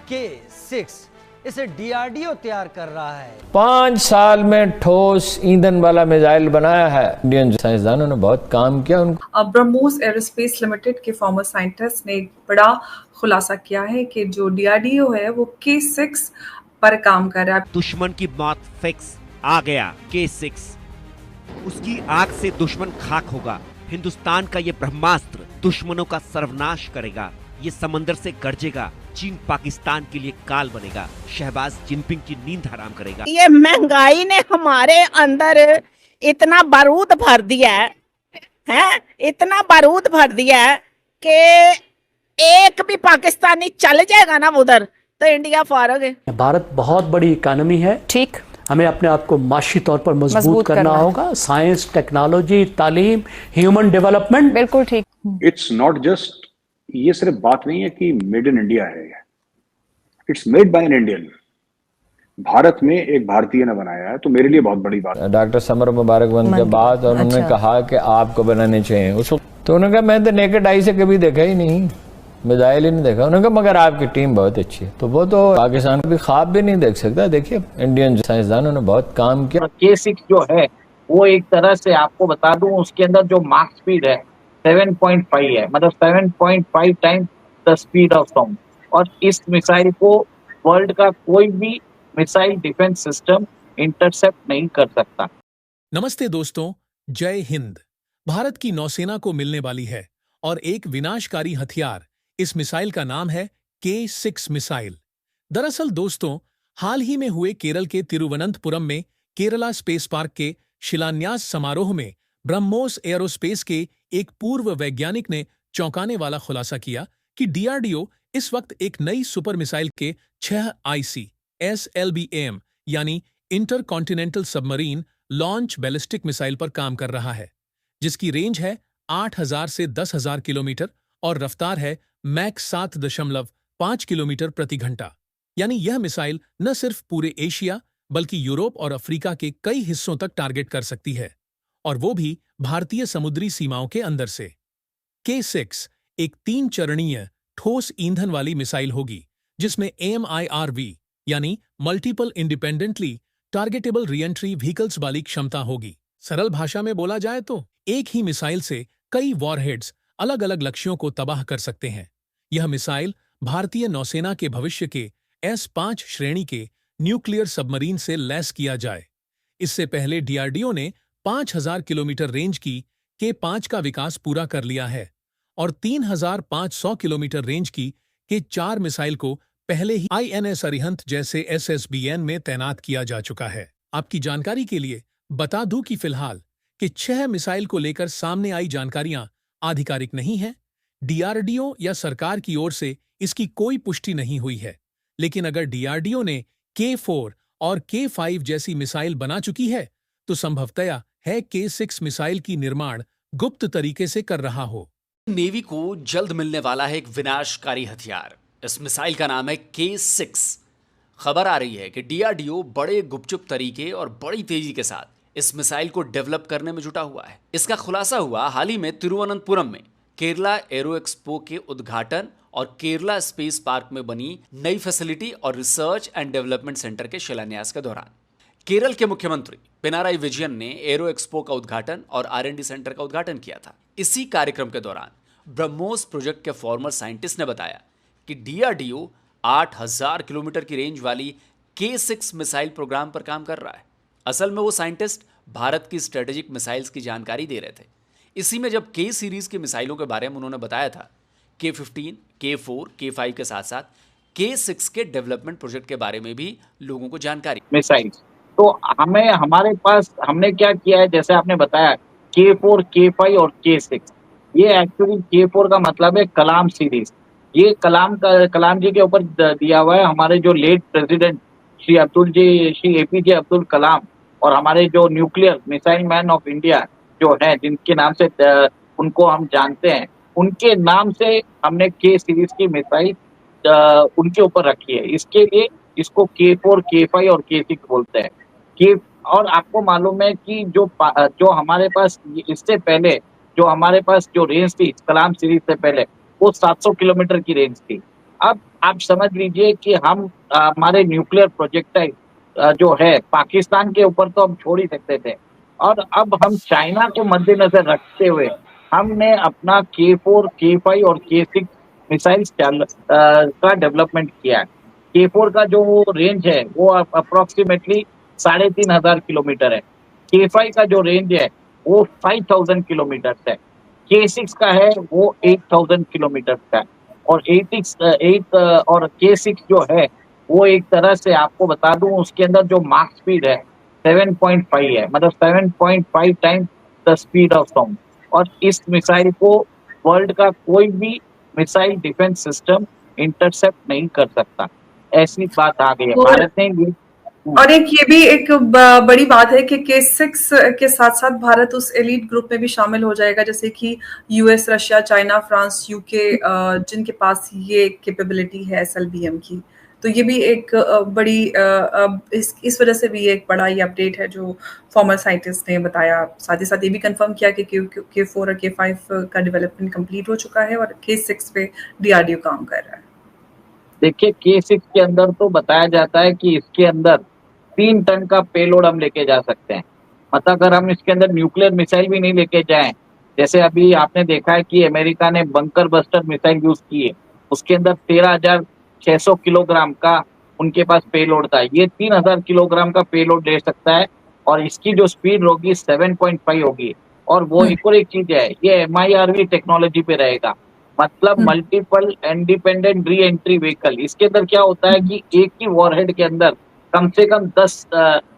K6। इसे डीआरडीओ तैयार कर रहा है। 5 साल में ठोस ईंधन वाला मिसाइल बनाया है। इंडियन साइंसदानों ने बहुत काम किया। ब्रह्मोस एरोस्पेस लिमिटेड के फॉर्मर साइंटिस्ट ने एक बड़ा खुलासा किया है कि जो डीआरडीओ है वो K6 पर काम कर रहा है। दुश्मन की मौत फिक्स, आ गया K6। उसकी आग से दुश्मन खाक होगा। हिंदुस्तान का ये ब्रह्मास्त्र दुश्मनों का सर्वनाश करेगा। ये समंदर से गरजेगा। चीन पाकिस्तान के लिए काल बनेगा। शहबाज जिनपिंग की नींद हराम करेगा। ये महंगाई ने हमारे अंदर इतना बारूद भर दिया है, इतना बारूद भर दिया है कि एक भी पाकिस्तानी चल जाएगा ना उधर तो इंडिया फारग है। भारत बहुत बड़ी इकोनॉमी है, ठीक, हमें अपने आप को माशी तौर पर मजबूत करना होगा। साइंस, टेक्नोलॉजी, तालीम, ह्यूमन डेवलपमेंट, बिल्कुल ठीक। इट्स नॉट जस्ट, ये सिर्फ बात नहीं है कि मेड इन इंडिया है, it's made by an Indian. Bharat में एक भारतीय ने बनाया है, तो मेरे लिए बहुत बड़ी बात है। डॉक्टर समर मुबारकबंद के बाद और उन्होंने कहा कि आपको बनाने चाहिए उसको, तो उन्होंने कहा मैं तो नेकेड आई से कभी देखा ही नहीं, मिसाइल ही नहीं देखा। उन्होंने कहा मगर आपकी टीम बहुत अच्छी है, तो वो तो पाकिस्तान भी ख्वाब भी नहीं देख सकता। देखिए इंडियन साइंसदानों ने बहुत काम किया। K6 जो है वो एक तरह से आपको बता दूं, उसके अंदर जो मार्क स्पीड है 7.5 है, मतलब 7.5 times the speed of sound. और इस मिसाइल को वर्ल्ड का कोई भी मिसाइल डिफेंस सिस्टम इंटरसेप्ट नहीं कर सकता। नमस्ते दोस्तों, जय हिंद। भारत की नौसेना को मिलने वाली है और एक विनाशकारी हथियार। इस मिसाइल का नाम है K6 मिसाइल। दरअसल दोस्तों, हाल ही में हुए केरल के तिरुवनंतपुरम में केरला स्पेस पार्क के शिलान्यास समारोह में ब्रह्मोस एरोस्पेस के एक पूर्व वैज्ञानिक ने चौंकाने वाला खुलासा किया कि डीआरडीओ इस वक्त एक नई सुपर मिसाइल के 6 ICBM यानी intercontinental submarine launch ballistic missile पर काम कर रहा है, जिसकी रेंज है 8000 से 10,000 किलोमीटर और रफ्तार है मैक 7.5 किलोमीटर प्रति घंटा। यानी यह मिसाइल न सिर्फ पूरे एशिया बल्कि यूरोप और अफ्रीका के कई हिस्सों तक टारगेट कर सकती है, और वो भी भारतीय समुद्री सीमाओं के अंदर से। K6 एक 3 चरणीय ठोस ईंधन वाली मिसाइल होगी, जिसमें MIRV यानी multiple independently targetable re-entry vehicles वाली क्षमता होगी। सरल भाषा में बोला जाए तो एक ही मिसाइल से कई वॉरहेड्स अलग अलग लक्ष्यों को तबाह कर सकते हैं। यह मिसाइल भारतीय नौसेना के भविष्य के S5 श्रेणी के न्यूक्लियर सबमरीन से लैस किया जाए। इससे पहले डीआरडीओ ने 5000 किलोमीटर रेंज की K5 का विकास पूरा कर लिया है और 3500 किलोमीटर रेंज की K4 मिसाइल को पहले ही INS अरिहंत जैसे SSBN में तैनात किया जा चुका है। आपकी जानकारी के लिए बता दूं कि फिलहाल कि 6 मिसाइल को लेकर सामने आई जानकारियां आधिकारिक नहीं हैं। डीआरडीओ या सरकार की ओर से इसकी कोई पुष्टि नहीं हुई है, लेकिन अगर डीआरडीओ ने K4 और K5 जैसी मिसाइल बना चुकी है तो संभवतया है K6 मिसाइल की निर्माण गुप्त तरीके से कर रहा हो। नेवी को जल्द मिलने वाला है एक विनाशकारी हथियार। इस मिसाइल का नाम है K6। खबर आ रही है कि डीआरडीओ बड़े गुपचुप तरीके और बड़ी तेजी के साथ इस मिसाइल को डेवलप करने में जुटा हुआ है। इसका खुलासा हुआ हाल ही में तिरुवनंतपुरम में केरला एरो एक्सपो के उद्घाटन और केरला स्पेस पार्क में बनी नई फैसिलिटी और रिसर्च एंड डेवलपमेंट सेंटर के शिलान्यास के दौरान। केरल के मुख्यमंत्री पिनाराई विजयन ने एरो एक्सपो का उद्घाटन और R&D सेंटर का उद्घाटन किया था। इसी कार्यक्रम के दौरान ब्रह्मोस प्रोजेक्ट के फॉर्मर साइंटिस्ट ने बताया कि डीआरडीओ 8000 किलोमीटर की रेंज वाली K6 मिसाइल प्रोग्राम पर काम कर रहा है। असल में वो साइंटिस्ट भारत की स्ट्रेटेजिक मिसाइल्स की जानकारी दे रहे थे। इसी में जब K सीरीज की मिसाइलों के बारे में उन्होंने बताया था, K15, K4, K5 के साथ साथ K6 के डेवलपमेंट प्रोजेक्ट के बारे में भी लोगों को जानकारी मिसाइल। तो हमारे पास हमने क्या किया है, जैसे आपने बताया K4, K5 और K6। ये एक्चुअली K4 का मतलब है कलाम सीरीज। ये कलाम जी के ऊपर दिया हुआ है। हमारे जो late president Shri APJ Abdul Kalam और हमारे जो nuclear missile man of India जो है, जिनके नाम से उनको हम जानते हैं, उनके नाम से हमने K सीरीज की मिसाइल उनके ऊपर रखी है। इसके लिए इसको K4, K5 और K6 बोलते हैं। और आपको मालूम है कि जो हमारे पास इससे पहले जो रेंज थी कलाम सीरीज से पहले, वो 700 किलोमीटर की रेंज थी। अब आप समझ लीजिए कि हम हमारे न्यूक्लियर प्रोजेक्टाइल जो है पाकिस्तान के ऊपर तो हम छोड़ ही सकते थे, और अब हम चाइना को मद्देनजर रखते हुए हमने अपना K4, K5 और K6 मिसाइल्स का डेवलपमेंट किया है। K4 का जो वो रेंज है वो अप्रोक्सीमेटली 3500 किलोमीटर है। K5 का जो रेंज है वो 5000 किलोमीटर है। K6 का है वो 8000 किलोमीटर का है। और 8 और K6 जो है वो एक तरह से आपको बता दूं उसके अंदर जो मार्क स्पीड है 7.5 है, मतलब 7.5 times the speed of sound. और इस मिसाइल को वर्ल्ड का कोई भी मिसाइल डिफेंस सिस्टम इंटरसेप्ट नहीं कर सकता, ऐसी बात आ गई है। भारत ने ये और एक ये भी एक बड़ी बात है कि K6 के साथ साथ भारत उस एलीट ग्रुप में भी शामिल हो जाएगा, जैसे कि US, Russia, China, France, UK, जिनके पास ये कैपेबिलिटी है SLBM की। तो ये भी एक बड़ी इस वजह से भी एक बड़ा ये अपडेट है जो फॉर्मर साइंटिस्ट ने बताया। साथ ही साथ ये भी कंफर्म किया कि K4 और K5 का डेवलपमेंट कंप्लीट हो चुका है और K6 पे DRDO काम कर रहा है। देखिए K6 के अंदर तो बताया जाता है कि इसके अंदर 3 टन का पेलोड हम लेके जा सकते हैं। मतलब अगर हम इसके अंदर न्यूक्लियर मिसाइल भी नहीं लेके जाएं, जैसे अभी आपने देखा है कि अमेरिका ने बंकर बस्टर मिसाइल यूज की है, उसके अंदर 13,600 किलोग्राम का उनके पास पेलोड था। ये 3000 किलोग्राम का पेलोड ले सकता है और इसकी जो स्पीड होगी 7.5 होगी। और वो एक और एक चीज है, ये MIRV टेक्नोलॉजी पे रहेगा, मतलब multiple independent re entry vehicle. इसके अंदर क्या होता है कि एक ही वॉरहेड के अंदर कम से कम 10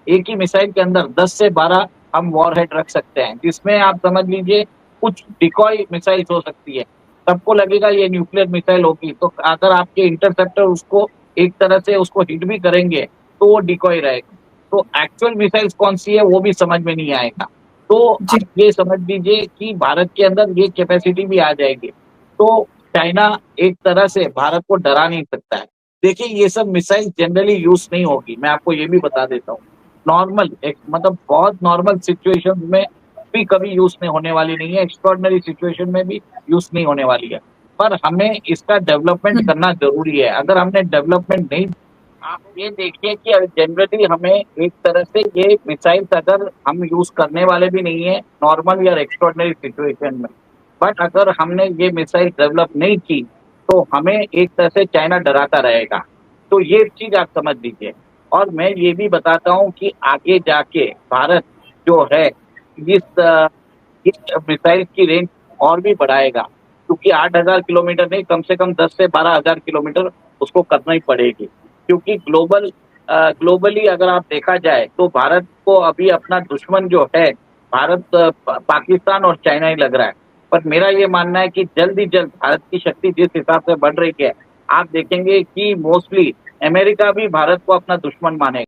एक ही मिसाइल के अंदर 10 से 12 हम वॉरहेड रख सकते हैं, जिसमें आप समझ लीजिए कुछ डिकॉय मिसाइल हो सकती है। सबको लगेगा ये न्यूक्लियर मिसाइल होगी, तो अगर आपके इंटरसेप्टर उसको एक तरह से उसको हिट भी करेंगे तो वो डिकॉय रहेगा। तो एक्चुअल मिसाइल्स कौन सी है वो भी समझ में नहीं आएगा। तो आप ये समझ लीजिए कि भारत के अंदर ये कैपेसिटी भी आ जाएगी। तो चाइना एक तरह से भारत को डरा नहीं सकता है। देखिए ये सब मिसाइल जनरली यूज नहीं होगी, मैं आपको ये भी बता देता हूँ। नॉर्मल एक मतलब बहुत नॉर्मल सिचुएशन में भी कभी यूज नहीं होने वाली नहीं है, एक्स्ट्रॉर्डिनरी सिचुएशन में भी यूज नहीं होने वाली है। पर हमें इसका डेवलपमेंट करना जरूरी है। अगर हमने डेवलपमेंट नहीं, आप ये देखिए कि जनरली हमें एक तरह से ये मिसाइल्स अगर हम यूज करने वाले भी नहीं है नॉर्मल या एक्स्ट्रॉर्डिनरी सिचुएशन में, बट अगर हमने ये मिसाइल डेवलप नहीं की तो हमें एक तरह से चाइना डराता रहेगा। तो ये चीज आप समझ लीजिए। और मैं ये भी बताता हूँ कि आगे जाके भारत जो है इस मिसाइल की रेंज और भी बढ़ाएगा, क्योंकि 8000 किलोमीटर नहीं, कम से कम 10 से 12,000 किलोमीटर उसको करना ही पड़ेगी। क्योंकि ग्लोबली अगर आप देखा जाए तो भारत को अभी अपना दुश्मन जो है भारत, पाकिस्तान और चाइना ही लग रहा है। पर मेरा ये मानना है कि जल्द ही जल्द भारत की शक्ति जिस हिसाब से बढ़ रही है, आप देखेंगे कि मोस्टली अमेरिका भी भारत को अपना दुश्मन मानेगा।